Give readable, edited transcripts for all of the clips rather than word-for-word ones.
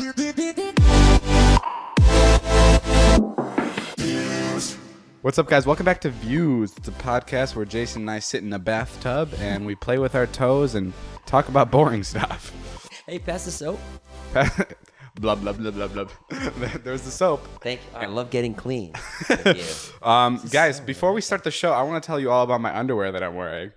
What's up, guys? Welcome back to Views. It's a podcast where Jason and I sit in a bathtub and we play with our toes and talk about boring stuff. Hey, pass the soap. Blub, blub, blub, blub, blub. There's the soap. Thank you. I love getting clean. Thank you. Guys, before we start the show, I want to tell you all about my underwear that I'm wearing.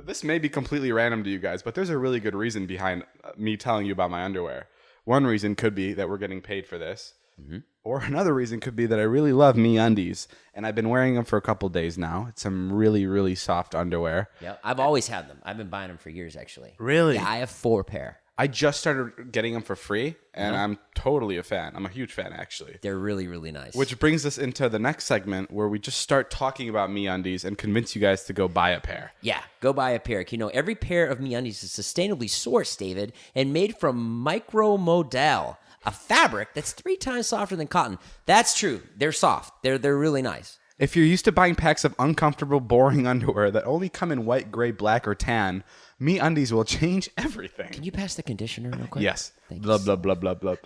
This may be completely random to you guys, but there's a really good reason behind me telling you about my underwear. One reason could be that we're getting paid for this. Mm-hmm. Or another reason could be that I really love meundies, and I've been wearing them for a couple days now. It's some really, really soft underwear. Yeah, I've always had them. I've been buying them for years, actually. Really? Yeah, I have 4 pair. I just started getting them for free, and I'm totally a fan. I'm a huge fan, actually. They're really, really nice. Which brings us into the next segment where we just start talking about meundies and convince you guys to go buy a pair. Yeah, go buy a pair. You know, every pair of meundies is sustainably sourced, David, and made from micromodal, a fabric that's 3 times softer than cotton. That's true. They're soft. They're really nice. If you're used to buying packs of uncomfortable, boring underwear that only come in white, gray, black, or tan, meundies will change everything. Can you pass the conditioner real quick? Yes. Thank Blub, blub, blub, blub, blub.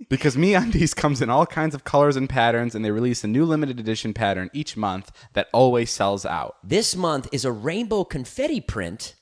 Because meundies comes in all kinds of colors and patterns, and they release a new limited edition pattern each month that always sells out. This month is a rainbow confetti print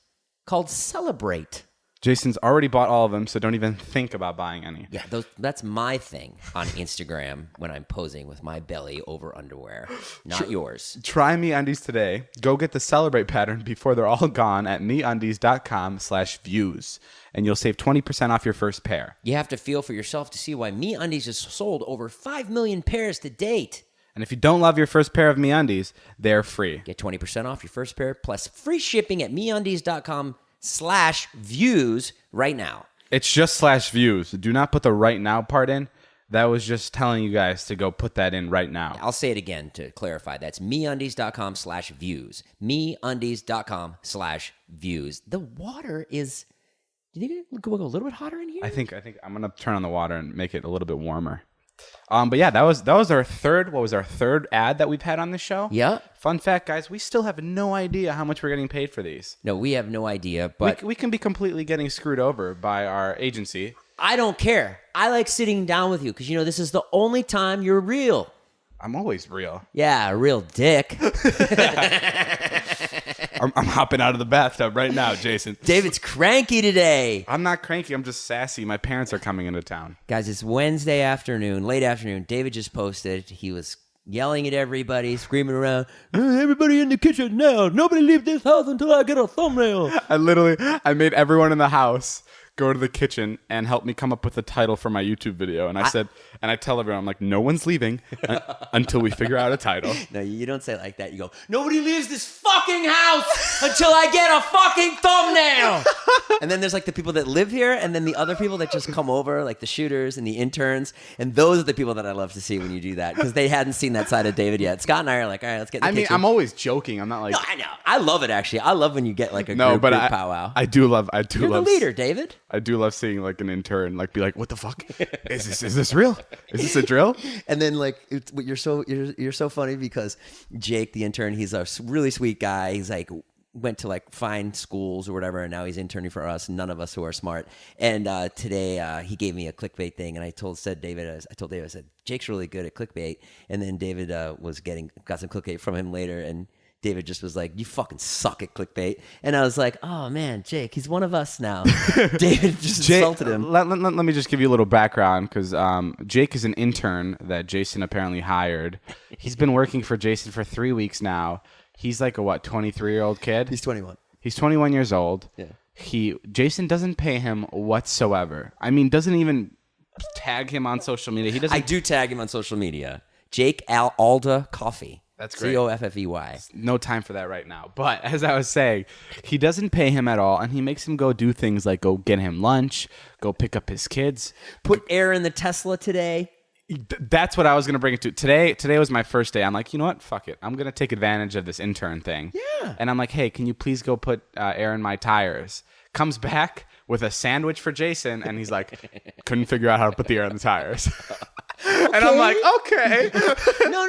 called Celebrate. Jason's already bought all of them, so don't even think about buying any. Yeah, that's my thing on Instagram when I'm posing with my belly over underwear, not yours. Try meundies today. Go get the Celebrate pattern before they're all gone at meundies.com/views, and you'll save 20% off your first pair. You have to feel for yourself to see why meundies has sold over 5 million pairs to date. And if you don't love your first pair of meundies, they're free. Get 20% off your first pair plus free shipping at meundies.com/views right now. It's just /views. Do not put the right now part in. That was just telling you guys to go put that in right now. I'll say it again to clarify. That's meundies.com/views. Meundies.com/views. The water is... Do you think it'll go a little bit hotter in here? I think I'm gonna turn on the water and make it a little bit warmer. But yeah, that was our third. What was our third ad that we've had on the show? Yeah. Fun fact, guys, we still have no idea how much we're getting paid for these. No, we have no idea, but we can be completely getting screwed over by our agency. I don't care. I like sitting down with you because, you know, this is the only time you're real. I'm always real. Yeah, a real dick. I'm hopping out of the bathtub right now, Jason. David's cranky today. I'm not cranky. I'm just sassy. My parents are coming into town. Guys, it's Wednesday afternoon, late afternoon. David just posted. He was yelling at everybody, screaming around, everybody in the kitchen now. Nobody leave this house until I get a thumbnail. I made everyone in the house go to the kitchen and help me come up with a title for my YouTube video. And I tell everyone, I'm like, no one's leaving until we figure out a title. No, you don't say it like that. You go, nobody leaves this fucking house until I get a fucking thumbnail. And then there's like the people that live here, and then the other people that just come over, like the shooters and the interns. And those are the people that I love to see when you do that, because they hadn't seen that side of David yet. Scott and I are like, all right, let's get in the kitchen. I'm always joking. I'm not like... No, I know. I love it, actually. I love when you get like a group powwow. I do love... You're the leader, David. I do love seeing like an intern like be like, what the fuck? Is this real? Is this a drill? And then like you're so funny because Jake, the intern, he's a really sweet guy. He's like went to like fine schools or whatever, and now he's interning for us, none of us who are smart. And today he gave me a clickbait thing, and I told David, I said, Jake's really good at clickbait. And then David got some clickbait from him later, and David just was like, you fucking suck at clickbait. And I was like, oh man, Jake, he's one of us now. David just insulted him. Let me just give you a little background, because Jake is an intern that Jason apparently hired. He's been working for Jason for 3 weeks now. He's like a 23-year-old kid? He's 21. He's 21 years old. Yeah. Jason doesn't pay him whatsoever. I mean, doesn't even tag him on social media. I do tag him on social media. Jake Alda Coffee. That's great. Coffey. No time for that right now. But as I was saying, he doesn't pay him at all, and he makes him go do things like go get him lunch, go pick up his kids. Put air in the Tesla today. That's what I was going to bring it to. Today was my first day. I'm like, you know what? Fuck it. I'm going to take advantage of this intern thing. Yeah. And I'm like, hey, can you please go put air in my tires? Comes back with a sandwich for Jason, and he's like, couldn't figure out how to put the air in the tires. And I'm like, okay. No.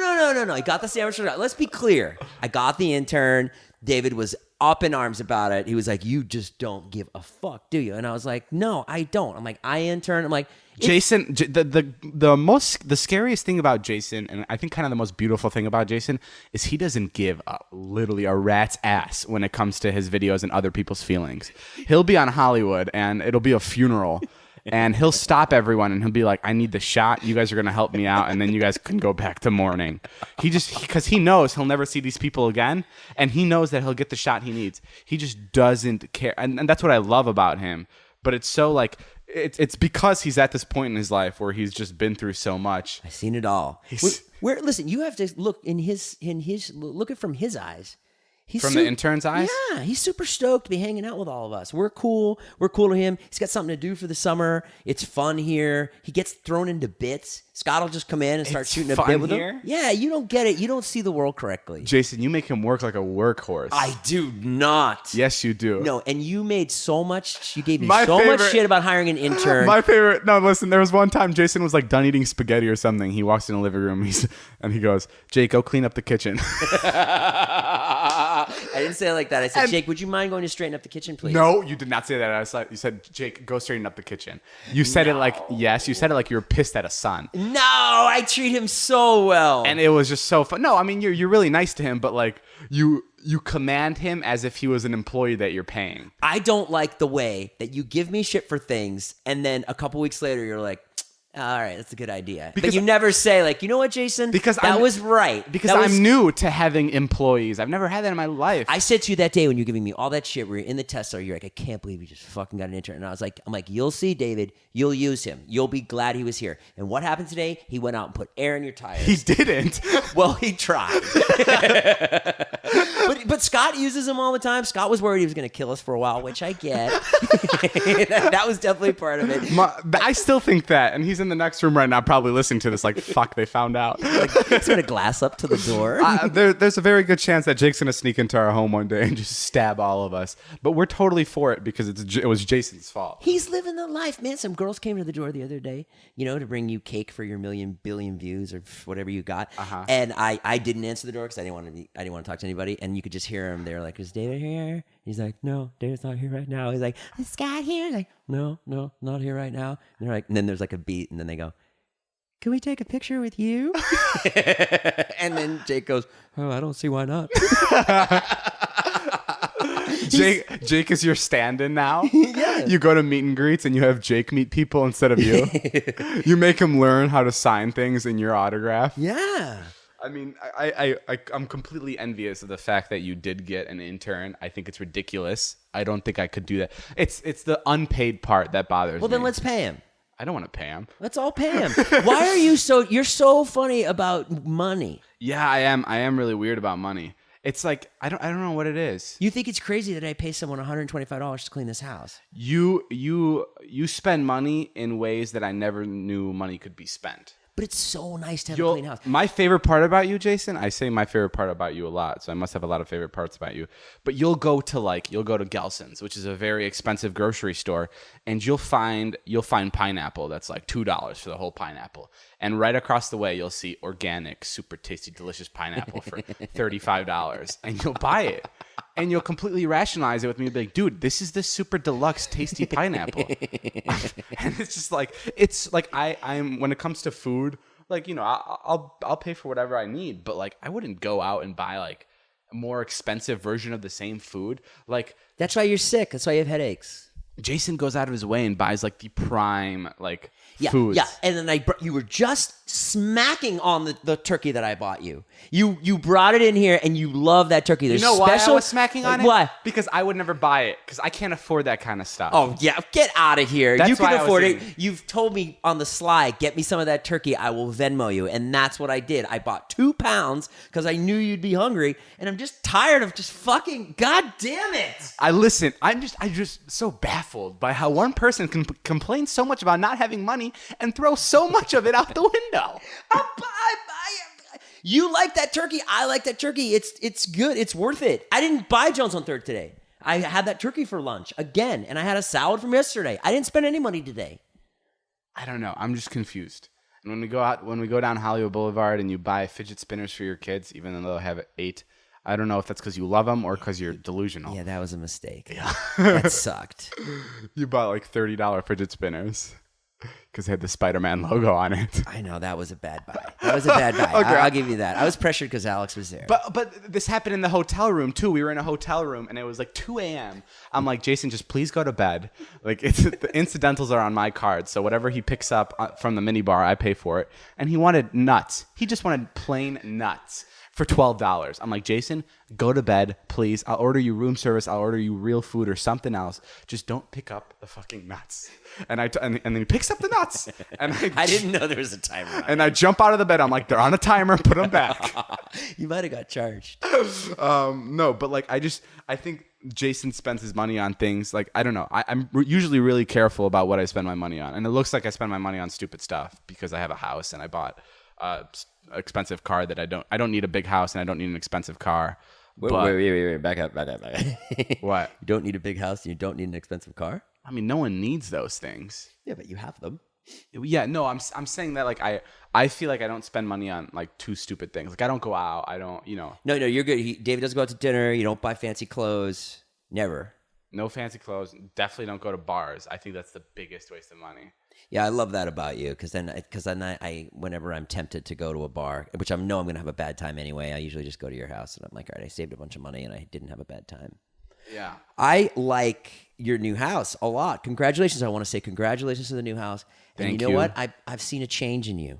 I got the sandwich. Let's be clear. I got the intern. David was up in arms about it. He was like, "You just don't give a fuck, do you?" And I was like, "No, I don't." I'm like, "I intern." I'm like, Jason, the scariest thing about Jason, and I think kind of the most beautiful thing about Jason, is he doesn't give literally a rat's ass when it comes to his videos and other people's feelings. He'll be on Hollywood and it'll be a funeral. And he'll stop everyone and he'll be like, I need the shot. You guys are going to help me out. And then you guys can go back to mourning. Because he knows he'll never see these people again. And he knows that he'll get the shot he needs. He just doesn't care. And that's what I love about him. But it's so like, it's because he's at this point in his life where he's just been through so much. I've seen it all. Listen, you have to look look at from his eyes. From the intern's eyes? Yeah, he's super stoked to be hanging out with all of us. We're cool. We're cool to him. He's got something to do for the summer. It's fun here. He gets thrown into bits. Scott will just come in and start shooting a bit with him. Yeah, you don't get it. You don't see the world correctly. Jason, you make him work like a workhorse. I do not. Yes, you do. No, and you made so much. You gave me much shit about hiring an intern. My favorite. No, listen. There was one time Jason was like done eating spaghetti or something. He walks in the living room. And he goes, "Jake, go clean up the kitchen." I didn't say it like that. I said, "Jake, would you mind going to straighten up the kitchen, please?" No, you did not say that. You said, "Jake, go straighten up the kitchen." You said it like, yes. You said it like you were pissed at a son. No, I treat him so well. And it was just so fun. No, I mean, you're really nice to him, but like you command him as if he was an employee that you're paying. I don't like the way that you give me shit for things, and then a couple weeks later, you're like, all right, that's a good idea. But you never say, like, you know what, Jason? That was right. Because I'm new to having employees. I've never had that in my life. I said to you that day when you were giving me all that shit, we were in the test cell, you're like, I can't believe you just fucking got an intern. And I'm like, you'll see, David. You'll use him. You'll be glad he was here. And what happened today? He went out and put air in your tires. He didn't. Well, he tried. But Scott uses him all the time. Scott was worried he was going to kill us for a while, which I get. That was definitely part of it. I still think that. And he's in the next room right now probably listening to this like, fuck, they found out. Like, he's going to glass up to the door. There's a very good chance that Jake's going to sneak into our home one day and just stab all of us. But we're totally for it because it was Jason's fault. He's living the life, man. Some girls came to the door the other day, to bring you cake for your billion views or whatever you got. Uh-huh. And I didn't answer the door because I didn't want to talk to anybody. And you could just hear him. They're like, "Is David here?" He's like, "No, David's not here right now." He's like, "Is Scott here?" He's like, No, not here right now. And they're like, and then there's like a beat, and then they go, "Can we take a picture with you?" And then Jake goes, "Oh, I don't see why not." Jake is your stand-in now. Yeah. You go to meet and greets and you have Jake meet people instead of you. You make him learn how to sign things in your autograph. Yeah. I mean, I'm completely envious of the fact that you did get an intern. I think it's ridiculous. I don't think I could do that. It's the unpaid part that bothers me. Well, then let's pay him. I don't want to pay him. Let's all pay him. Why are you you're so funny about money? Yeah, I am. I am really weird about money. It's like I don't know what it is. You think it's crazy that I pay someone $125 to clean this house? You spend money in ways that I never knew money could be spent. But it's so nice to have a clean house. My favorite part about you, Jason, I say my favorite part about you a lot, so I must have a lot of favorite parts about you. But you'll go to Gelson's, which is a very expensive grocery store, and you'll find pineapple that's like $2 for the whole pineapple. And right across the way, you'll see organic, super tasty, delicious pineapple for $35, and you'll buy it. And you'll completely rationalize it with me. You'll be like, dude, this is the super deluxe tasty pineapple. And it's like I'm when it comes to food, like, I'll pay for whatever I need, but like I wouldn't go out and buy like a more expensive version of the same food. Like that's why you're sick. That's why you have headaches. Jason goes out of his way and buys like the prime foods. Yeah, and then you were just smacking on the turkey that I bought you. You brought it in here and you love that turkey. There's why I was smacking on it? Why? Because I would never buy it because I can't afford that kind of stuff. Oh yeah, get out of here. That's you can afford it. eating. You've told me on the sly, get me some of that turkey. I will Venmo you, and that's what I did. I bought 2 pounds because I knew you'd be hungry, and I'm just tired of just fucking. God damn it! I'm just so baffled by how one person can complain so much about not having money and throw so much of it out the window. You like that turkey. I like that turkey. It's good. It's worth it. I didn't buy Jones on 3rd today. I had that turkey for lunch again, and I had a salad from yesterday. I didn't spend any money today. I don't know. I'm just confused. And when we go down Hollywood Boulevard and you buy fidget spinners for your kids, even though they'll have 8, I don't know if that's because you love them or because you're delusional. Yeah, that was a mistake. Yeah. That sucked. You bought like $30 fidget spinners because they had the Spider-Man logo on it. I know, that was a bad buy. That was a bad buy. Okay. I'll give you that. I was pressured because Alex was there. But this happened in the hotel room too. We were in a hotel room and it was like 2 a.m. I'm like, Jason, just please go to bed. Like the incidentals are on my card, so whatever he picks up from the minibar, I pay for it. And he wanted nuts. He just wanted plain nuts for $12. I'm like, Jason, go to bed, please. I'll order you room service. I'll order you real food or something else. Just don't pick up the fucking nuts. And then he picks up the nuts. And I didn't know there was a timer on and I jump out of the bed. I'm like, they're on a timer. Put them back. You might have got charged. No, but like I think Jason spends his money on things like, I don't know. I'm usually really careful about what I spend my money on, and it looks like I spend my money on stupid stuff because I have a house and I bought expensive car that I don't need a big house and I don't need an expensive car. Wait. Back up. What? You don't need a big house and you don't need an expensive car? I mean, no one needs those things. Yeah, but you have them. Yeah, no, I'm saying that like I feel like I don't spend money on like too stupid things. Like I don't go out. I don't, No, you're good. David doesn't go out to dinner. You don't buy fancy clothes. Never. No fancy clothes. Definitely don't go to bars. I think that's the biggest waste of money. Yeah, I love that about you because then I whenever I'm tempted to go to a bar, which I know I'm going to have a bad time anyway, I usually just go to your house and I'm like, all right, I saved a bunch of money and I didn't have a bad time. Yeah. I like your new house a lot. Congratulations. I want to say congratulations to the new house. And Thank you know you. what? I've seen a change in you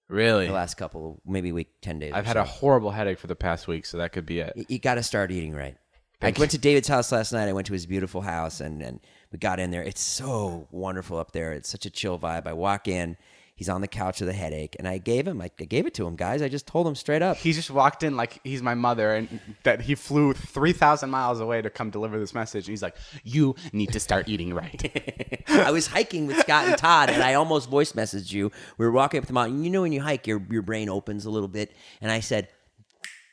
Really? the last couple, maybe week, 10 days. I've had a horrible headache for the past week, so that could be it. You got to start eating right. Thank I went to David's house last night. I went to his beautiful house, and we got in there. It's so wonderful up there. It's such a chill vibe. I walk in. He's on the couch with a headache, and I gave it to him, guys. I just told him straight up. He just walked in like he's my mother, and that he flew 3,000 miles away to come deliver this message. And he's like, "You need to start eating right." I was hiking with Scott and Todd, and I almost voice messaged you. We were walking up the mountain. You know when you hike, your brain opens a little bit. And I said,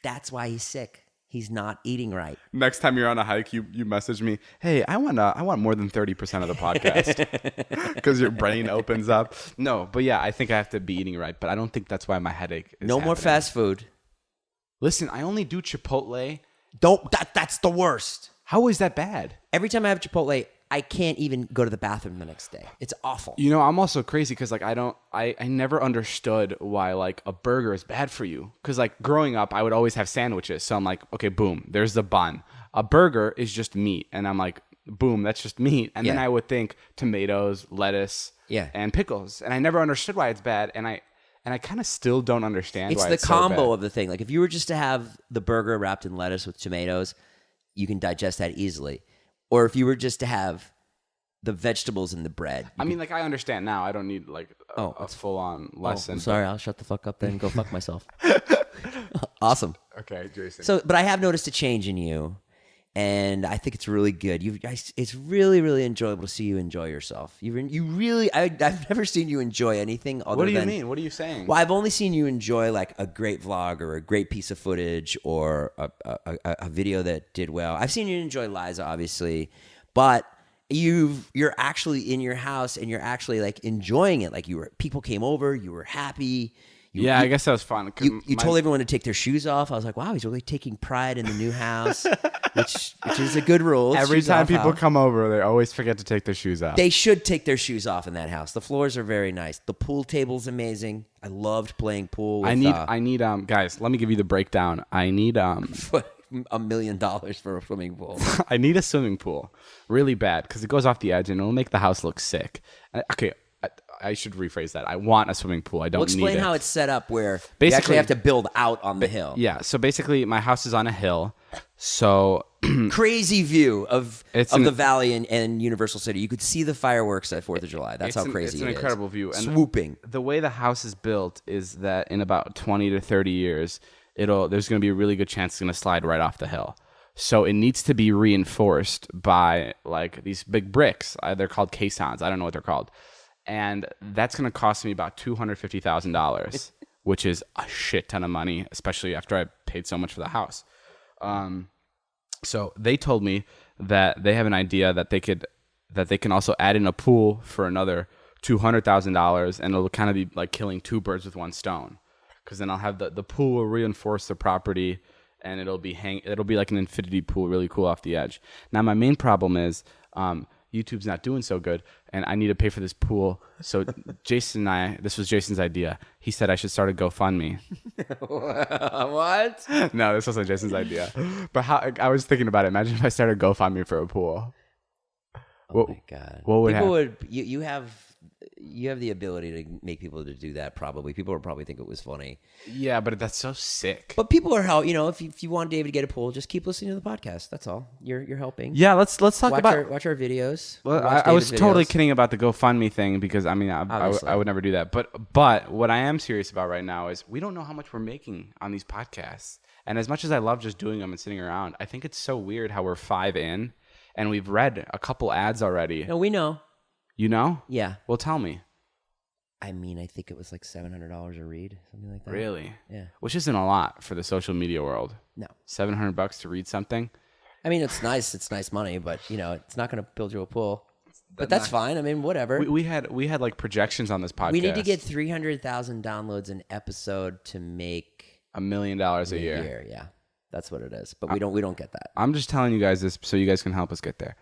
that's why he's sick. He's not eating right. Next time you're on a hike, you message me, "Hey, I want more than 30% of the podcast," because your brain opens up. No, but yeah, I think I have to be eating right, but I don't think that's why my headache is No more happening. fast food. Listen, I only do Chipotle. That's the worst. How is that bad? Every time I have Chipotle, I can't even go to the bathroom the next day. It's awful. I'm also crazy because like I never understood why like a burger is bad for you. Because like growing up, I would always have sandwiches. So I'm like, okay, boom, there's the bun. A burger is just meat, and I'm like, boom, that's just meat. And then Yeah. I would think tomatoes, lettuce, Yeah. and pickles, and I never understood why it's bad. And I kind of still don't understand It's why the it's combo so bad. of the thing. Like if you were just to have the burger wrapped in lettuce with tomatoes, you can digest that easily. Or if you were just to have the vegetables in the bread. I mean, like I understand now. I don't need like a full on lesson. I'm sorry, I'll shut the fuck up then and go fuck myself. Awesome. Okay, Jason. So, but I have noticed a change in you, and I think it's really good. It's really, really enjoyable to see you enjoy yourself. I've never seen you enjoy anything other than. What do you mean? What are you saying? Well, I've only seen you enjoy like a great vlog or a great piece of footage or a video that did well. I've seen you enjoy Liza, obviously, but you're actually in your house and you're actually like enjoying it. Like people came over, you were happy. I guess that was fun. You told everyone to take their shoes off. I was like, wow, he's really taking pride in the new house, which is a good rule. Every Shoes time off people house. come over, they always forget to take their shoes off. They should take their shoes off in that house. The floors are very nice. The pool table's amazing. I loved playing pool. With, I need guys, let me give you the breakdown. I need $1 million for a swimming pool. I need a swimming pool really bad because it goes off the edge and it'll make the house look sick. Okay, I should rephrase that. I want a swimming pool. I don't Well, need explain it. how it's set up where you Basically- actually have to build out on the hill. Yeah, so basically my house is on a hill. So Crazy view of It's the valley and Universal City. You could see the fireworks at 4th of July. That's how crazy it's an it is. incredible view. And Swooping. the way the house is built is that in about 20 to 30 years, there's going to be a really good chance it's going to slide right off the hill. So it needs to be reinforced by like these big bricks. They're called caissons. I don't know what they're called. And that's going to cost me about $250,000, which is a shit ton of money, especially after I paid so much for the house. So they told me that they have an idea that they can also add in a pool for another $200,000, and it'll kind of be like killing two birds with one stone. Because then I'll have the pool will reinforce the property, and it'll be like an infinity pool, really cool off the edge. Now my main problem is YouTube's not doing so good, and I need to pay for this pool. So Jason and this was Jason's idea. He said I should start a GoFundMe. What? No, this wasn't Jason's idea. But I was thinking about it. Imagine if I started GoFundMe for a pool. Oh my God! What would people happen? you have the ability to make people to do that. Probably people would probably think it was funny. Yeah, but that's so sick. But people are if you want David to get a pool, just keep listening to the podcast. That's all. You're helping. Yeah, let's talk about watch our videos. Well, Watch I was David's totally videos. kidding about the GoFundMe thing because I would never do that. But what I am serious about right now is we don't know how much we're making on these podcasts. And as much as I love just doing them and sitting around, I think it's so weird how we're 5 in and we've read a couple ads already. No, we know. You know? Yeah. Well, tell me. I mean, I think it was like $700 a read, something like that. Really? Yeah. Which isn't a lot for the social media world. No. $700 to read something. I mean, it's nice. It's nice money, but it's not going to build you a pool. But that's fine. I mean, whatever. We had like projections on this podcast. We need to get 300,000 downloads an episode to make $1 million a year. Yeah, that's what it is. But we don't get that. I'm just telling you guys this so you guys can help us get there.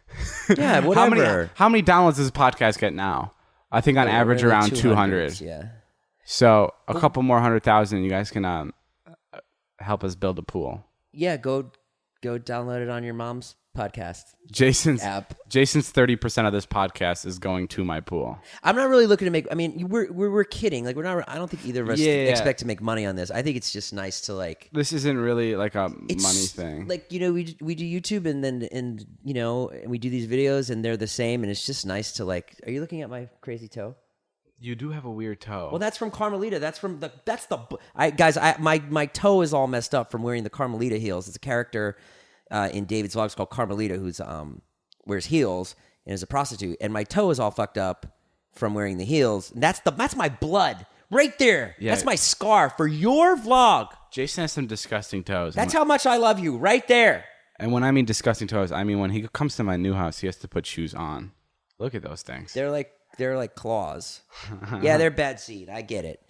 Yeah, whatever. How many downloads does this podcast get now? I think on average around 200. Yeah. So a couple more 100,000, you guys can help us build a pool. Yeah, go download it on your mom's podcast. Jason's app. 30% of this podcast is going to my pool. I'm not really looking to make. I mean, we're kidding. Like we're not. I don't think either of us expect to make money on this. I think it's just nice to like. This isn't really like a money thing. Like we do YouTube and we do these videos and they're the same and it's just nice to like. Are you looking at my crazy toe? You do have a weird toe. Well, that's from Carmelita. My toe is all messed up from wearing the Carmelita heels. It's a character in David's vlogs called Carmelita who's wears heels and is a prostitute, and my toe is all fucked up from wearing the heels. And that's my blood right there. Yeah. That's my scar for your vlog. Jason has some disgusting toes. That's how much I love you, right there. And when I mean disgusting toes, I mean when he comes to my new house, he has to put shoes on. Look at those things. They're like claws. Yeah, they're bad seed. I get it.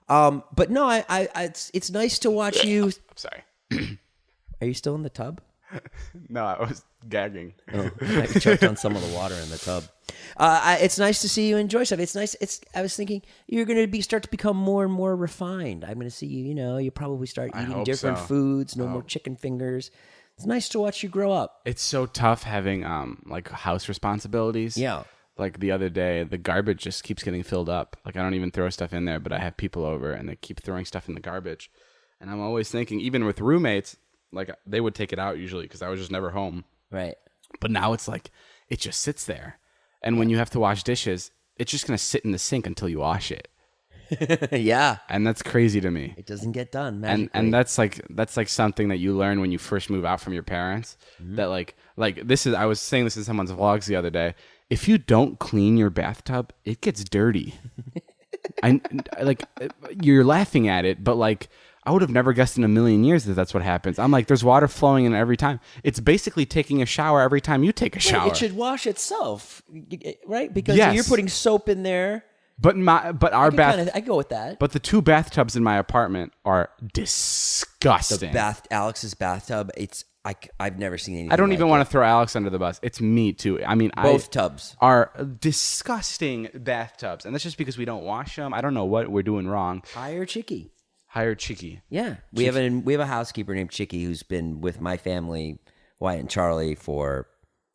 But no, it's nice to watch you. I'm sorry. Are you still in the tub? No, I was gagging. Oh, I choked on some of the water in the tub. It's nice to see you enjoy stuff. It's nice. I was thinking you're going to start to become more and more refined. I'm going to see you. You probably start eating different foods. No more chicken fingers. It's nice to watch you grow up. It's so tough having like house responsibilities. Yeah. Like the other day, the garbage just keeps getting filled up. Like I don't even throw stuff in there, but I have people over and they keep throwing stuff in the garbage. And I'm always thinking, even with roommates, like they would take it out usually because I was just never home. Right. But now it's like it just sits there. And when you have to wash dishes, it's just going to sit in the sink until you wash it. Yeah. And that's crazy to me. It doesn't get done magically. And that's like something that you learn when you first move out from your parents. Mm-hmm. That like this is, I was saying this in someone's vlogs the other day. If you don't clean your bathtub, it gets dirty. You're laughing at it, but like I would have never guessed in a million years that that's what happens. I'm like, there's water flowing in every time. It's basically taking a shower every time you take a shower. It should wash itself, right? Because you're putting soap in there. But our bath, I go with that. But the 2 bathtubs in my apartment are disgusting. Alex's bathtub, I've never seen anything. I don't even want to throw Alex under the bus. It's me too. I mean, both tubs are disgusting bathtubs, and that's just because we don't wash them. I don't know what we're doing wrong. Hire Chicky. Yeah, we have a housekeeper named Chicky who's been with my family, Wyatt and Charlie, for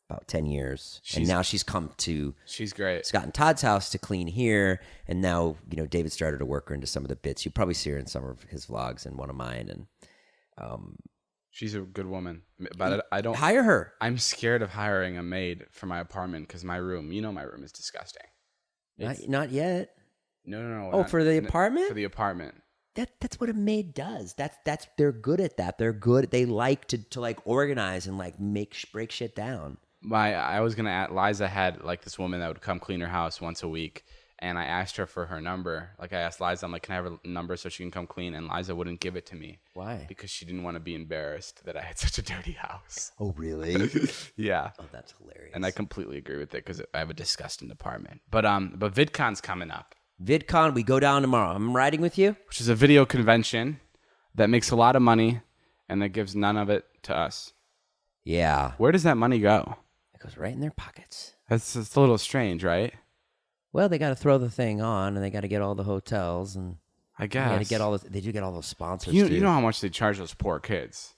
about 10 years. And now she's great. Scott and Todd's house to clean here. And now, David started to work her into some of the bits. You probably see her in some of his vlogs and one of mine. And she's a good woman. But I don't hire her. I'm scared of hiring a maid for my apartment because my room is disgusting. Not yet. No. Oh, for the apartment? For the apartment. That's what a maid does. They're good at that. They're good. They like to like organize and like break shit down. I was gonna ask, Liza had like this woman that would come clean her house once a week, and I asked her for her number. Like I asked Liza, I'm like, can I have her number so she can come clean? And Liza wouldn't give it to me. Why? Because she didn't want to be embarrassed that I had such a dirty house. Oh, really? Yeah. Oh, that's hilarious. And I completely agree with it because I have a disgusting apartment. But VidCon's coming up. VidCon, we go down tomorrow. I'm riding with you. Which is a video convention that makes a lot of money and that gives none of it to us. Yeah. Where does that money go? It goes right in their pockets. It's a little strange, right? Well, they got to throw the thing on, and they got to get all the hotels, and I guess they got to get all. They do get all those sponsors. You too. know how much they charge those poor kids.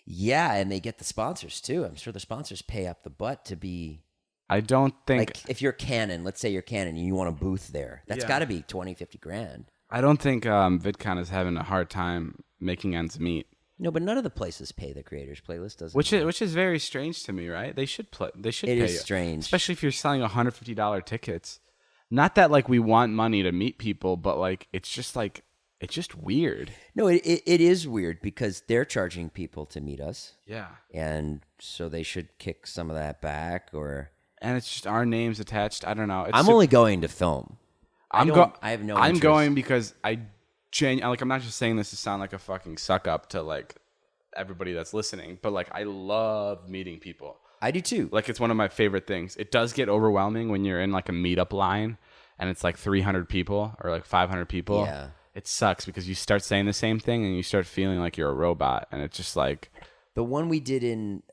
Yeah, and they get the sponsors too. I'm sure the sponsors pay up the butt to be. I don't think. Like if you're Canon, let's say you're Canon, and you want a booth there, that's got to be 20, 50 grand. I don't think VidCon is having a hard time making ends meet. No, but none of the places pay the creators playlist, doesn't Which it? is very strange to me, right? They should play. They should. It pay is you. strange, especially if you're selling $150 tickets. Not that like we want money to meet people, but like it's just weird. No, it is weird because they're charging people to meet us. Yeah, and so they should kick some of that back, and it's just our names attached. I don't know. I'm only going to film. I have no. I'm interest. going because I'm not just saying this to sound like a fucking suck up to like everybody that's listening, but like I love meeting people. I do too. Like it's one of my favorite things. It does get overwhelming when you're in like a meetup line and it's like 300 people or like 500 people. Yeah. It sucks because you start saying the same thing and you start feeling like you're a robot, and it's just like the one we did in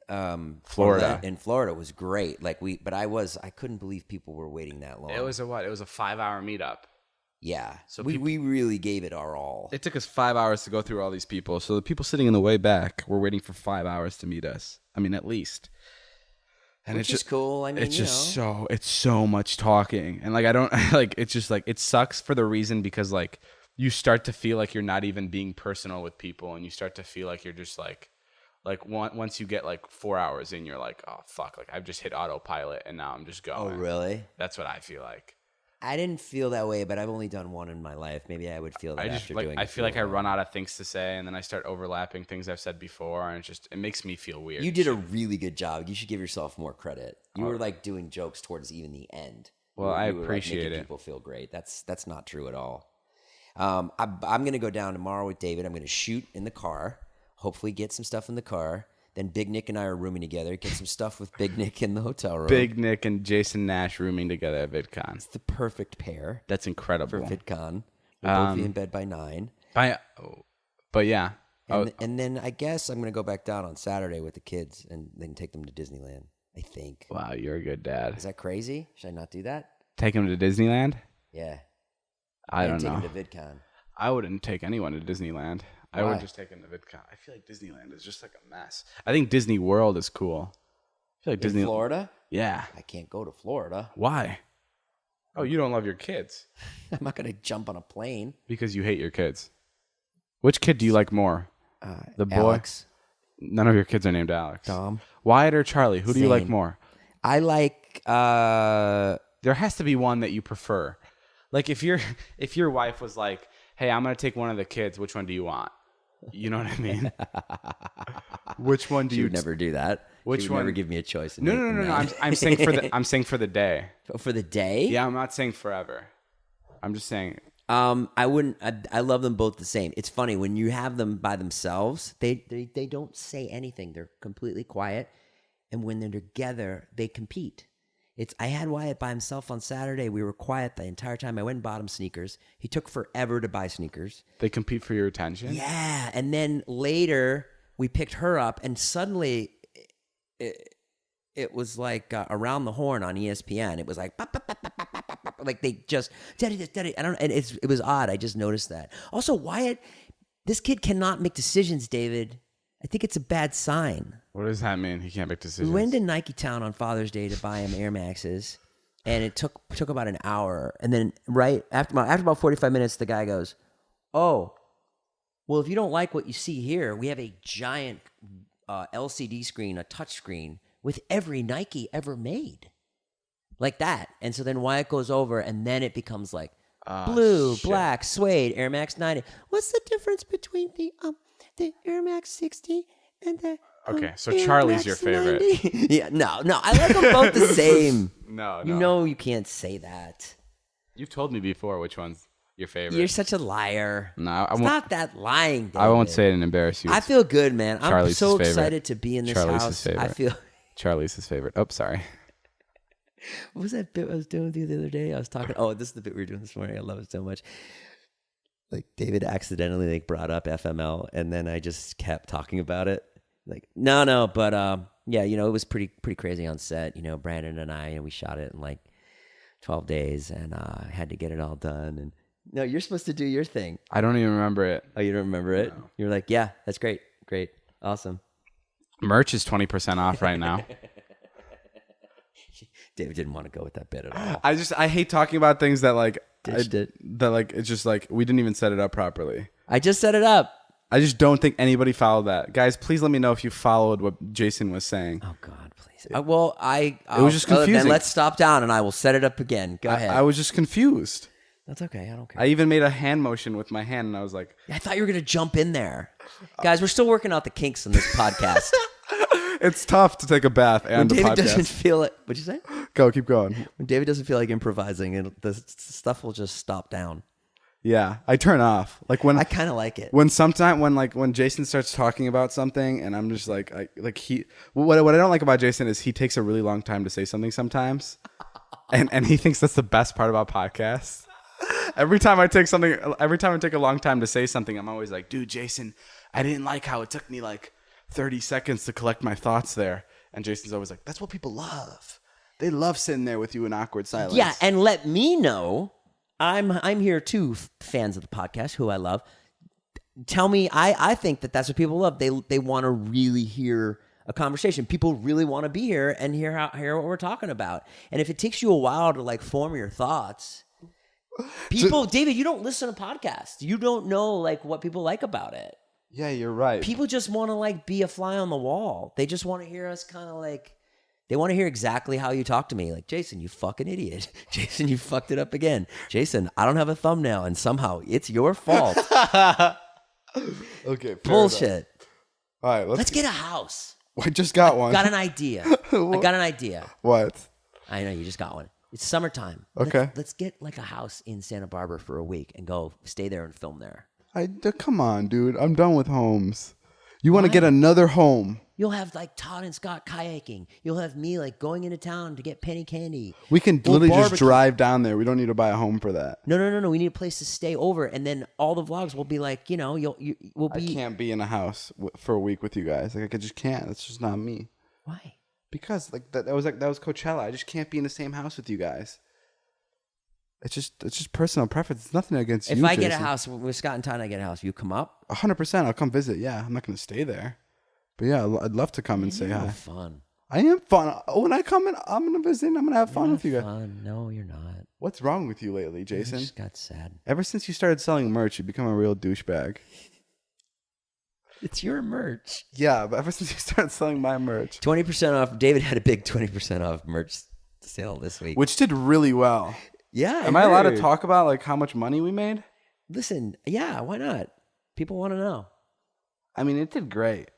Florida. In Florida was great. I couldn't believe people were waiting that long. It was a 5-hour meetup. Yeah. So we really gave it our all. It took us 5 hours to go through all these people. So the people sitting in the way back were waiting for 5 hours to meet us. I mean, at least. And Which is cool. I mean, it's so much talking, and like I don't like. It's just like it sucks for the reason because like you start to feel like you're not even being personal with people, and you start to feel like you're just like once you get like 4 hours in, you're like, oh fuck, like I've just hit autopilot, and now I'm just going. Oh really? That's what I feel like. I didn't feel that way, but I've only done one in my life. Maybe I would feel that after doing it. I feel like I run out of things to say, and then I start overlapping things I've said before, and it makes me feel weird. You did a really good job. You should give yourself more credit. You were like doing jokes towards even the end. Well, I appreciate appreciate it. People feel great. That's not true at all. I'm gonna go down tomorrow with David. I'm gonna shoot in the car. Hopefully, get some stuff in the car. Then Big Nick and I are rooming together. Get some stuff with Big Nick in the hotel room. Big Nick and Jason Nash rooming together at VidCon. It's the perfect pair. That's incredible. For VidCon. We'll both be in bed by 9. But yeah. And then I guess I'm going to go back down on Saturday with the kids and then take them to Disneyland, I think. Wow, you're a good dad. Is that crazy? Should I not do that? Take them to Disneyland? Yeah. I don't know. Take them to VidCon. I wouldn't take anyone to Disneyland. Why? I would just take them to VidCon. I feel like Disneyland is just like a mess. I think Disney World is cool. I feel like Disney. Florida? Yeah. I can't go to Florida. Why? Oh, you don't love your kids. I'm not going to jump on a plane. Because you hate your kids. Which kid do you like more? The boy? Alex. None of your kids are named Alex. Dom. Wyatt or Charlie? Who do you like Same. more? I like... There has to be one that you prefer. Like if your wife was like, hey, I'm going to take one of the kids, which one do you want? You know what I mean? Which one do she you would never do that. Which she would one? never give me a choice. No. I'm saying for the day. For the day? Yeah, I'm not saying forever. I'm just saying. I wouldn't. I love them both the same. It's funny when you have them by themselves. They don't say anything. They're completely quiet, and when they're together, they compete. I had Wyatt by himself on Saturday. We were quiet the entire time. I went and bought him sneakers. He took forever to buy sneakers. They compete for your attention? Yeah. And then later, we picked her up, and suddenly it was like Around the Horn on ESPN. It was like, pop, pop, pop, pop, pop, pop, pop, like they just, daddy. I don't know. And it was odd. I just noticed that. Also, Wyatt, this kid cannot make decisions, David. I think it's a bad sign. What does that mean? He can't make decisions. We went to Nike Town on Father's Day to buy him Air Maxes, and it took about an hour. And then right after about 45 minutes, the guy goes, "Oh, well, if you don't like what you see here, we have a giant LCD screen, a touch screen with every Nike ever made, like that." And so then Wyatt goes over, and then it becomes like blue, black, suede, Air Max 90. What's the difference between the Air Max 60 and the Okay, so Air Charlie's Max your favorite. 90? Yeah, no, I like them both the same. No. You know you can't say that. You've told me before which one's your favorite. You're such a liar. No, I won't. Stop that lying, David. I won't say it and embarrass you. I feel good, man. Charlie's I'm so his favorite. excited to be in this Charlie's house. his favorite. I feel. Charlie's his favorite. Oh, sorry. What was that bit I was doing with you the other day? I was talking. Oh, this is the bit we were doing this morning. I love it so much. like David accidentally like brought up FML, and then I just kept talking about it. Like, no, but yeah, you know, it was pretty crazy on set. You know, Brandon and I, we shot it in like 12 days, and I had to get it all done. And no, you're supposed to do your thing. I don't even remember it. Oh, you don't remember it? No. You're like, yeah, that's great, awesome. Merch is 20% off right now. David didn't want to go with that bit at all. I hate talking about things that like it's just like we didn't even set it up properly. I just set it up. I just don't think anybody followed that. Guys, please let me know if you followed what Jason was saying. Oh God, please. It was just confusing. Then let's stop down and I will set it up again. Go ahead. I was just confused. That's okay. I don't care. I even made a hand motion with my hand, and I was like, I thought you were gonna jump in there. Guys, we're still working out the kinks in this podcast. It's tough to take a bath and when a David podcast. doesn't feel it. What'd you say? Keep going. When David doesn't feel like improvising, the stuff will just stop down. Yeah, I turn off. Like when I kind of like it. When Jason starts talking about something, and I'm just like what I don't like about Jason is he takes a really long time to say something sometimes, and he thinks that's the best part about podcasts. Every time I take a long time to say something, I'm always like, dude, Jason, I didn't like how it took me like 30 seconds to collect my thoughts there. And Jason's always like, that's what people love. They love sitting there with you in awkward silence. Yeah, and let me know. I'm here too, fans of the podcast, who I love. Tell me, I think that's what people love. They want to really hear a conversation. People really want to be here and hear what we're talking about. And if it takes you a while to like form your thoughts, David, you don't listen to podcasts. You don't know like what people like about it. Yeah, you're right. People just want to like be a fly on the wall. They just want to hear us kind of like. They want to hear exactly how you talk to me. Like, Jason, you fucking idiot. Jason, you fucked it up again. Jason, I don't have a thumbnail, and somehow it's your fault. Okay, bullshit. Enough. All right, let's get a house. I just got one. Got an idea. I got an idea. What? I know, you just got one. It's summertime. Okay. Let's get like a house in Santa Barbara for a week and go stay there and film there. Come on, dude. I'm done with homes. You want to get another home. You'll have like Todd and Scott kayaking. You'll have me like going into town to get penny candy. We can literally just drive down there. We don't need to buy a home for that. No. We need a place to stay over, and then all the vlogs will be like, you know, we'll be. I can't be in a house for a week with you guys. Like I just can't. That's just not me. Why? Because that was Coachella. I just can't be in the same house with you guys. It's just personal preference. It's nothing against you. If I get a house with Scott and Todd, I get a house. You come up? 100%. I'll come visit. Yeah, I'm not going to stay there. But yeah, I'd love to come and say hi. Fun. I am fun. When I come in, I'm going to visit and I'm going to have fun with you guys. Fun. No, you're not. What's wrong with you lately, Jason? I just got sad. Ever since you started selling merch, you've become a real douchebag. It's your merch. Yeah, but ever since you started selling my merch. 20% off. David had a big 20% off merch sale this week. Which did really well. Yeah. Am I allowed to talk about like how much money we made? Listen, yeah, why not? People want to know. I mean, it did great.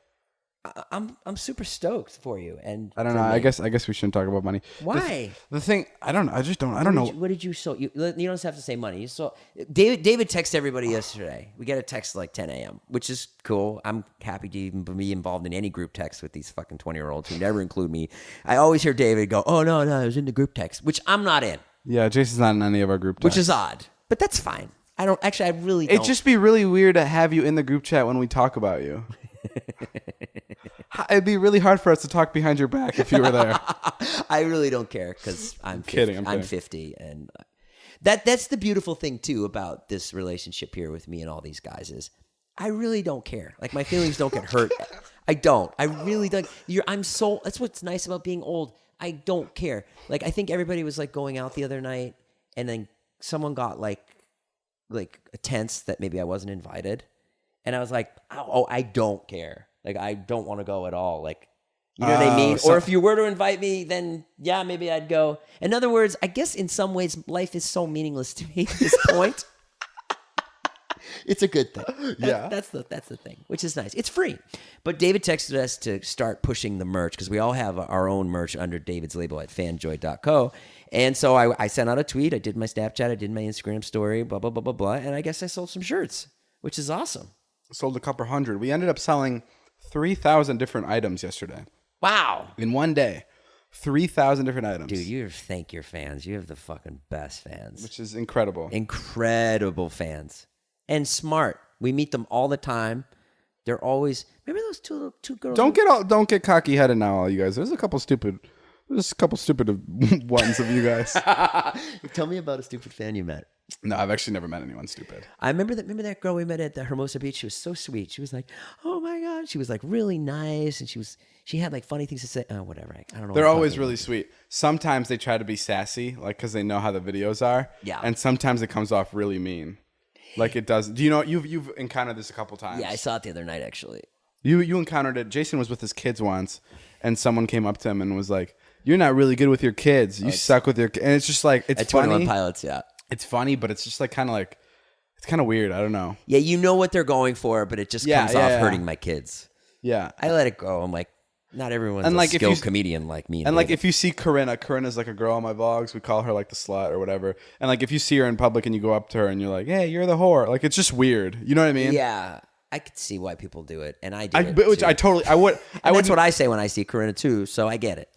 I'm super stoked for you. And I don't know. I guess we shouldn't talk about money. Why? The thing, I don't know. I don't know. What did you sell? You don't have to say money. You saw David texted everybody yesterday. We got a text at like 10 a.m., which is cool. I'm happy to even be involved in any group text with these fucking 20-year-olds who never include me. I always hear David go, "Oh no, I was in the group text," which I'm not in. Yeah, Jason's not in any of our group texts. Which is odd, but that's fine. I really don't. It'd just be really weird to have you in the group chat when we talk about you. It'd be really hard for us to talk behind your back if you were there. I really don't care because I'm kidding. I'm 50, and that's the beautiful thing too about this relationship here with me and all these guys is I really don't care. Like my feelings don't get hurt. I don't. I really don't. That's what's nice about being old. I don't care. Like I think everybody was like going out the other night, and then someone got like a tense that maybe I wasn't invited, and I was like, oh, I don't care. Like I don't want to go at all. Like you know what I mean? Or if you were to invite me, then yeah, maybe I'd go. In other words, I guess in some ways life is so meaningless to me at this point. It's a good thing. That's the thing, which is nice. It's free. But David texted us to start pushing the merch because we all have our own merch under David's label at fanjoy.co. And so I sent out a tweet. I did my Snapchat. I did my Instagram story, blah, blah, blah, blah, blah. And I guess I sold some shirts, which is awesome. Sold a couple hundred. We ended up selling 3,000 different items yesterday. Wow. In one day. 3,000 different items. Dude, you thank your fans. You have the fucking best fans. Which is incredible. Incredible fans. and smart. We meet them all the time. They're always remember those two girls. Don't get cocky headed now, all you guys. There's a couple stupid ones of you guys. Tell me about a stupid fan you met. No, I've actually never met anyone stupid. I remember that girl we met at the Hermosa Beach. She was so sweet. She was like, "Oh my god," she was like really nice, and she had like funny things to say. Oh, whatever. I don't know. They're always really sweet. Sometimes they try to be sassy, like because they know how the videos are. Yeah. And sometimes it comes off really mean, like it does. Do you know you've encountered this a couple times? Yeah, I saw it the other night actually. You encountered it. Jason was with his kids once, and someone came up to him and was like, "You're not really good with your kids. You suck with your." And it's just like it's at funny. 21 Pilots, yeah. It's funny, but it's just like it's kind of weird. I don't know. Yeah, you know what they're going for, but it just comes off hurting my kids. Yeah, I let it go. I'm like, not everyone's and like a skilled comedian like me. And like if you see Corinna's like a girl on my vlogs. We call her like the slut or whatever. And like if you see her in public and you go up to her and you're like, "Hey, you're the whore," like it's just weird. You know what I mean? Yeah. I could see why people do it, and I do it which too. I would. That's what I say when I see Corinna too, so I get it.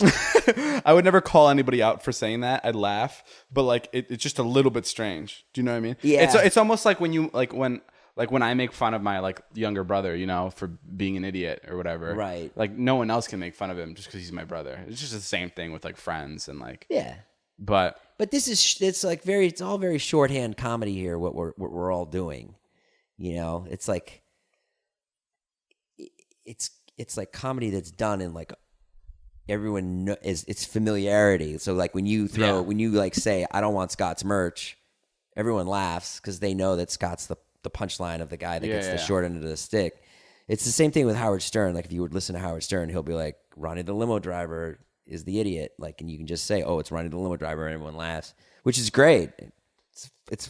I would never call anybody out for saying that. I'd laugh, but like it's just a little bit strange. Do you know what I mean? Yeah. It's almost like when you when I make fun of my like younger brother, you know, for being an idiot or whatever. Right. Like no one else can make fun of him just because he's my brother. It's just the same thing with like friends and like. Yeah. But this is it's all very shorthand comedy here. What we're all doing, you know, it's like. It's like comedy that's done in like everyone it's familiarity. So like when you like say I don't want Scott's merch, everyone laughs because they know that Scott's the punchline of the guy that gets the short end of the stick. It's the same thing with Howard Stern. Like if you would listen to Howard Stern, he'll be like Ronnie the limo driver is the idiot. Like and you can just say it's Ronnie the limo driver and everyone laughs, which is great.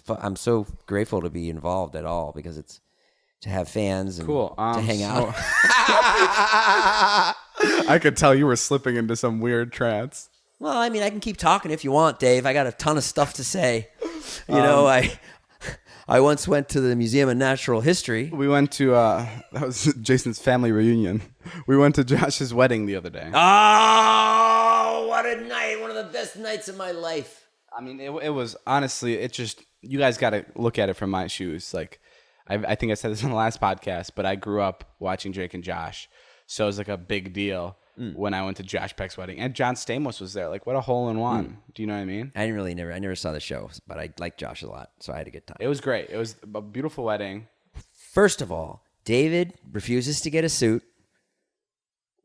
I'm so grateful to be involved at all because it's. To have fans and cool. To hang out. I could tell you were slipping into some weird trance. Well, I mean, I can keep talking if you want, Dave. I got a ton of stuff to say. You know, I once went to the Museum of Natural History. We went to that was Jason's family reunion. We went to Josh's wedding the other day. Oh, what a night! One of the best nights of my life. I mean, it was honestly, it just you guys got to look at it from my shoes, like. I think I said this on the last podcast, but I grew up watching Jake and Josh. So it was like a big deal when I went to Josh Peck's wedding. And John Stamos was there. Like, what a hole in one. Do you know what I mean? I never saw the show, but I liked Josh a lot, so I had a good time. It was great. It was a beautiful wedding. First of all, David refuses to get a suit.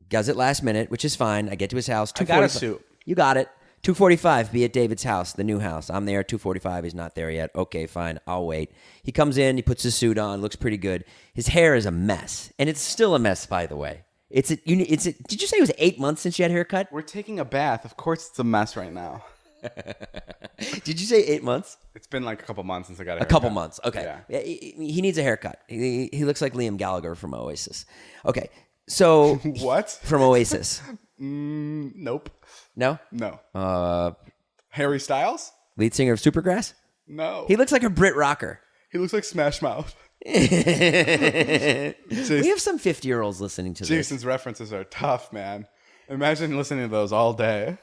Does it last minute, which is fine. I get to his house. I got a suit. You got it. 2:45, be at David's house, the new house. I'm there, 2:45, he's not there yet. Okay, fine, I'll wait. He comes in, he puts his suit on, looks pretty good. His hair is a mess, and it's still a mess, by the way. Did you say it was 8 months since you had a haircut? We're taking a bath. Of course it's a mess right now. Did you say 8 months? It's been like a couple months since I got a haircut. A couple months, okay. Yeah. He needs a haircut. He looks like Liam Gallagher from Oasis. Okay, so... What? From Oasis. Nope. No? No. Harry Styles? Lead singer of Supergrass? No. He looks like a Brit rocker. He looks like Smash Mouth. We have some 50-year-olds listening to Jason's references are tough, man. Imagine listening to those all day.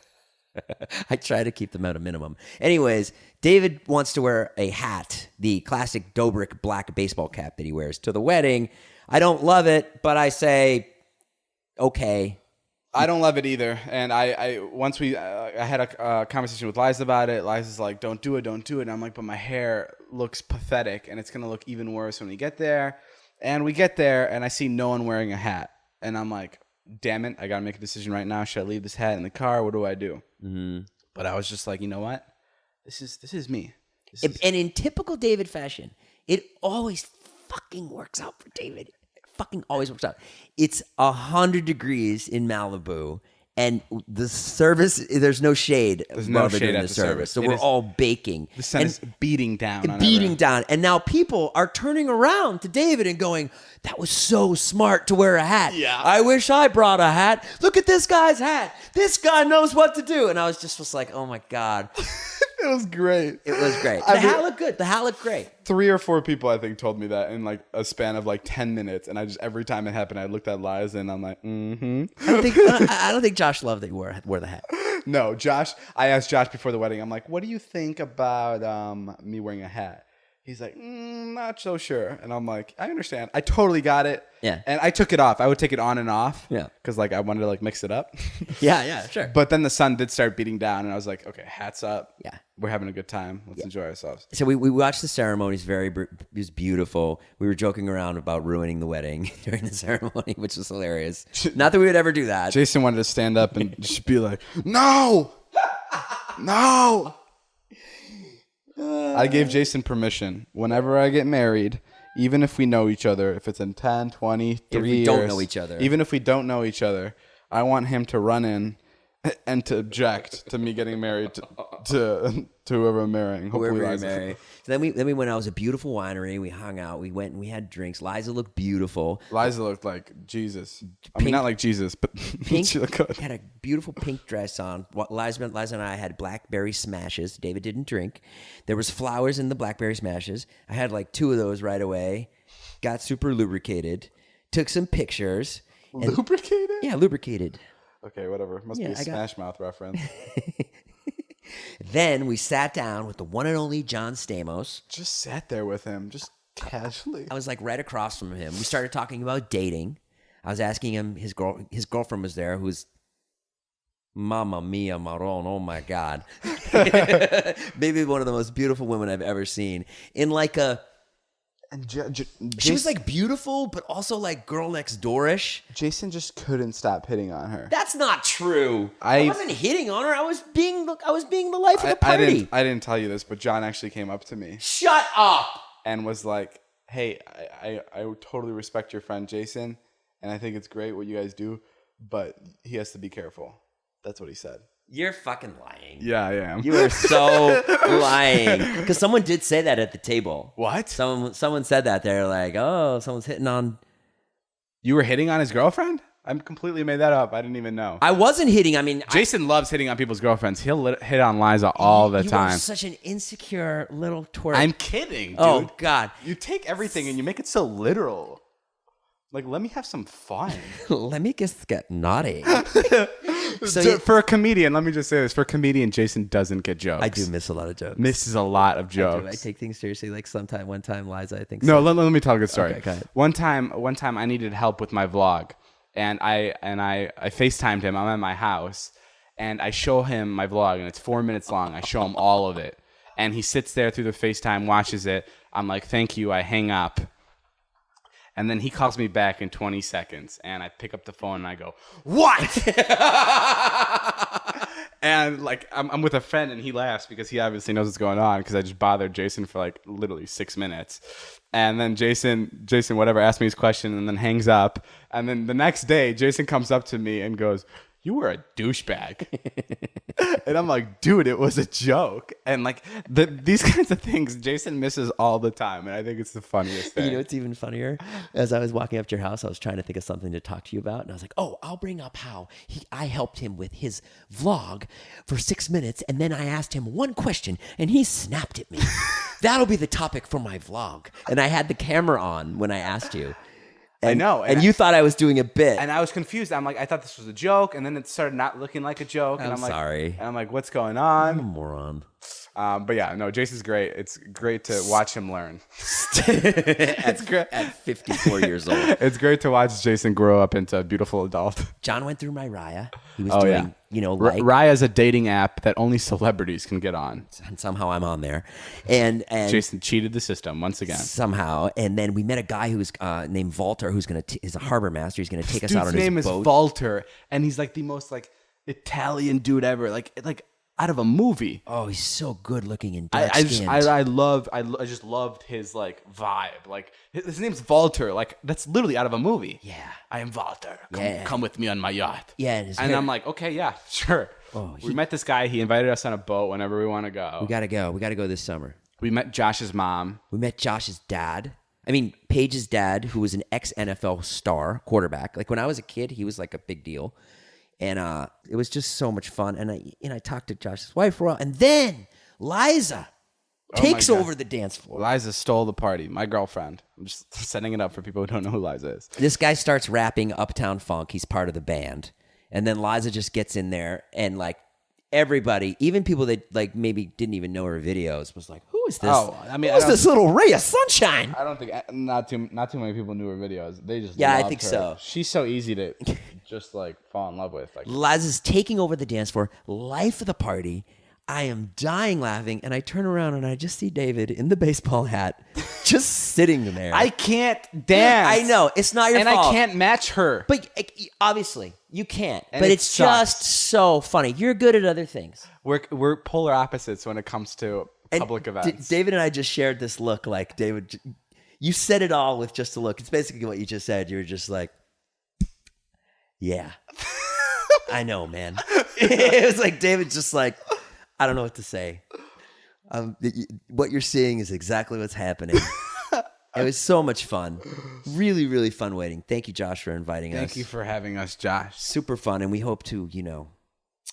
I try to keep them at a minimum. Anyways, David wants to wear a hat, the classic Dobrik black baseball cap that he wears to the wedding. I don't love it, but I say, okay. I don't love it either. And I had a conversation with Liza about it. Liza's like, don't do it. And I'm like, but my hair looks pathetic, and it's going to look even worse when we get there. And we get there, and I see no one wearing a hat. And I'm like, damn it, I got to make a decision right now. Should I leave this hat in the car? What do I do? Mm-hmm. But I was just like, you know what? This is me. And in typical David fashion, it always fucking works out for David. Fucking always works out. It's 100 degrees in Malibu, and the service, there's no shade. There's no shade at the service. So we're all baking. The sun is beating down. And now people are turning around to David and going, that was so smart to wear a hat. Yeah. I wish I brought a hat. Look at this guy's hat. This guy knows what to do. And I was like, oh my God. It was great. It was great. The hat looked good. The hat looked great. 3 or 4 people, I think, told me that in like a span of like 10 minutes. And I just, every time it happened, I looked at Liza and I'm like, mm-hmm. I don't think Josh loved that you wore the hat. No, Josh, I asked Josh before the wedding, I'm like, what do you think about me wearing a hat? He's like, not so sure. And I'm like, I understand. I totally got it. Yeah. And I took it off. I would take it on and off. Yeah. Because like I wanted to like mix it up. Yeah, sure. But then the sun did start beating down, and I was like, okay, hats up. Yeah. We're having a good time. Let's enjoy ourselves. So we watched the ceremonies. It was beautiful. We were joking around about ruining the wedding during the ceremony, which was hilarious. Not that we would ever do that. Jason wanted to stand up and just be like, no. No. I gave Jason permission. Whenever I get married, even if we know each other, if it's in 10, 20, 3 years. Don't know each other. Even if we don't know each other, I want him to run in and to object to me getting married to whoever I'm marrying. Hopefully Whoever you Liza. marry. So then we went out. It was a beautiful winery. We hung out. We went and we had drinks. Liza looked beautiful. Liza looked like Jesus. I mean, not like Jesus, but Pink, she looked good. had a beautiful pink dress on. Liza and I had blackberry smashes. David didn't drink. There was flowers in the blackberry smashes. I had like 2 of those right away. Got super lubricated. Took some pictures. Lubricated? Yeah, lubricated. Okay, whatever. Must be a Smash Mouth reference. Then we sat down with the one and only John Stamos. Just sat there with him, just casually. I was like right across from him. We started talking about dating. I was asking him, his girlfriend was there, who's Mamma Mia Maron. Oh my God. Maybe one of the most beautiful women I've ever seen. In like a... And she was like beautiful, but also like girl next door-ish. Jason just couldn't stop hitting on her. That's not true. I wasn't hitting on her. I was being the life of the party. I didn't tell you this, but John actually came up to me Shut up. and was like, "Hey, I totally respect your friend Jason, and I think it's great what you guys do, but he has to be careful." That's what he said. You're fucking lying. Yeah, I am. You are so lying. Because someone did say that at the table. What? Someone said that. They're like, oh, someone's hitting on... You were hitting on his girlfriend? I completely made that up. I didn't even know. I wasn't hitting. I mean... Jason loves hitting on people's girlfriends. He'll hit on Liza all the time. You are such an insecure little twerp. I'm kidding, dude. Oh, God. You take everything and you make it so literal. Like, let me have some fun. Let me just get naughty. For a comedian, let me just say this. For a comedian, Jason doesn't get jokes. I do miss a lot of jokes. Misses a lot of jokes. I take things seriously. Like one time, Liza, I think. No, let me tell a good story. Okay, go ahead. One time I needed help with my vlog, and I FaceTimed him. I'm at my house, and I show him my vlog, and it's 4 minutes long. I show him all of it, and he sits there through the FaceTime, watches it. I'm like, thank you. I hang up. And then he calls me back in 20 seconds, and I pick up the phone and I go, "What?" And like I'm with a friend, and he laughs because he obviously knows what's going on because I just bothered Jason for like literally 6 minutes. And then Jason whatever asked me his question and then hangs up. And then the next day, Jason comes up to me and goes, "You were a douchebag." And I'm like, dude, it was a joke. And like these kinds of things Jason misses all the time. And I think it's the funniest thing. You know what's even funnier? As I was walking up to your house, I was trying to think of something to talk to you about. And I was like, oh, I'll bring up how I helped him with his vlog for 6 minutes. And then I asked him one question and he snapped at me. That'll be the topic for my vlog. And I had the camera on when I asked you. And, I know. And you thought I was doing a bit. And I was confused. I'm like, I thought this was a joke. And then it started not looking like a joke. And I'm like, sorry. And I'm like, what's going on? I'm a moron. But yeah, no, Jason's great. It's great to watch him learn. It's great. At 54 years old. It's great to watch Jason grow up into a beautiful adult. John went through my Raya. He was doing, like... Raya's a dating app that only celebrities can get on. And somehow I'm on there. And Jason cheated the system once again. Somehow. And then we met a guy who's named Walter, who's is a harbor master. He's going to take us out on his boat. His name is Walter, and he's like the most like Italian dude ever. Like out of a movie. Oh, he's so good looking and dark skinned. I just loved his like vibe. Like his name's Walter. Like that's literally out of a movie. Yeah. I am Walter. Come with me on my yacht. Yeah. And I'm like, okay, yeah, sure. We met this guy. He invited us on a boat whenever we want to go. We got to go. We got to go this summer. We met Josh's mom. We met Josh's dad. I mean, Paige's dad, who was an ex-NFL star quarterback. Like when I was a kid, he was like a big deal. And it was just so much fun. And I talked to Josh's wife for a while. And then Liza takes over the dance floor. Liza stole the party. My girlfriend. I'm just setting it up for people who don't know who Liza is. This guy starts rapping Uptown Funk. He's part of the band. And then Liza just gets in there and like everybody, even people that like maybe didn't even know her videos, was like, "Who is this? Oh, I mean, who's this little ray of sunshine?" I don't think not too many people knew her videos. They just I loved think her. so. She's so easy to just like fall in love with. Like Liza's taking over the dance floor, life of the party. I am dying laughing, and I turn around and I just see David in the baseball hat, just sitting there. I can't dance. I know it's not your fault, and I can't match her. But obviously you can't. And but it it's sucks. just so funny. You're good at other things. We're polar opposites when it comes to public events. David and I just shared this look. Like David, you said it all with just a look. It's basically what you just said. You were just like, "Yeah, I know, man." It was like David just like, I don't know what to say. What you're seeing is exactly what's happening. It was so much fun. Really, really fun waiting. Thank you, Josh, for inviting us. Thank you for having us, Josh. Super fun. And we hope to,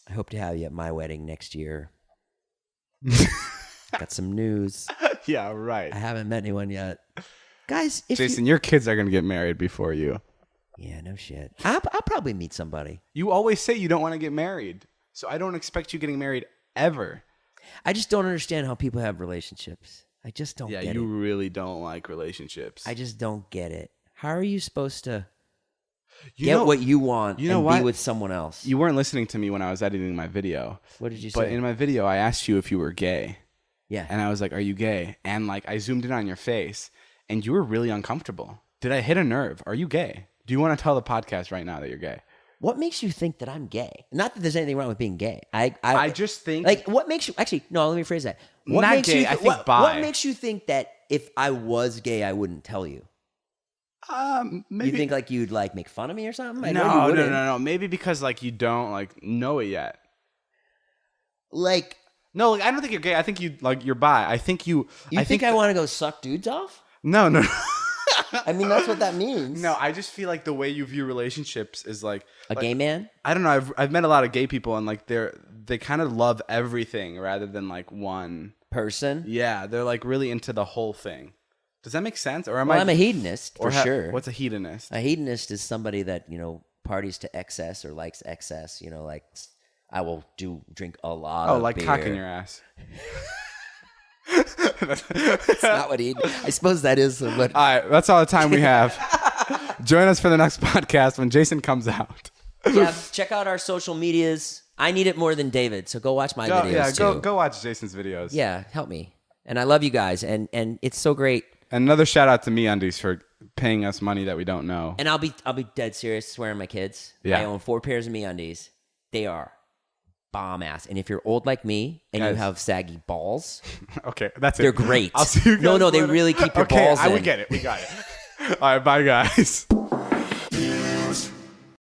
I hope to have you at my wedding next year. Got some news. Yeah, right. I haven't met anyone yet. Guys, Jason, your kids are going to get married before you. Yeah, no shit. I'll probably meet somebody. You always say you don't want to get married. So I don't expect you getting married ever. I just don't understand how people have relationships. I just don't get it. Yeah, you really don't like relationships. I just don't get it. How are you supposed to get what you want and what? be with someone else? You weren't listening to me when I was editing my video. What did you say? But in my video, I asked you if you were gay. Yeah. And I was like, "Are you gay?" And like I zoomed in on your face, and you were really uncomfortable. Did I hit a nerve? Are you gay? Do you want to tell the podcast right now that you're gay? What makes you think that I'm gay? Not that there's anything wrong with being gay. I just think like what makes you actually no. Let me phrase that. What not makes gay. You I think bi. What makes you think that if I was gay, I wouldn't tell you? Maybe You think like you'd like make fun of me or something? I know no, you no, wouldn't. no. Maybe because like you don't like know it yet. Like No, like I don't think you're gay. I think you're bi. I think you. you think I want to go suck dudes off? No. I mean, that's what that means. No, I just feel like the way you view relationships is like a gay man. I don't know. I've met a lot of gay people, and like they kind of love everything rather than like one person. Yeah, they're like really into the whole thing. Does that make sense? Or I'm a hedonist for sure. What's a hedonist? A hedonist is somebody that parties to excess or likes excess. Like I will drink a lot. Oh, of like beer. cocking your ass. That's not what he. I suppose that is what. All right, that's all the time we have. Join us for the next podcast when Jason comes out. Yeah, check out our social medias. I need it more than David, so go watch my videos too. Go watch Jason's videos. Yeah, help me. And I love you guys, and it's so great. And another shout out to meundies for paying us money that we don't know. And I'll be dead serious swearing my kids. Yeah. I own 4 pairs of meundies. They are bomb ass. And if you're old like me and Guys. you have saggy balls, Okay, that's it. they're great. I'll see you guys No, they later. really keep your okay, balls in. We get it. We got it. All right, bye guys.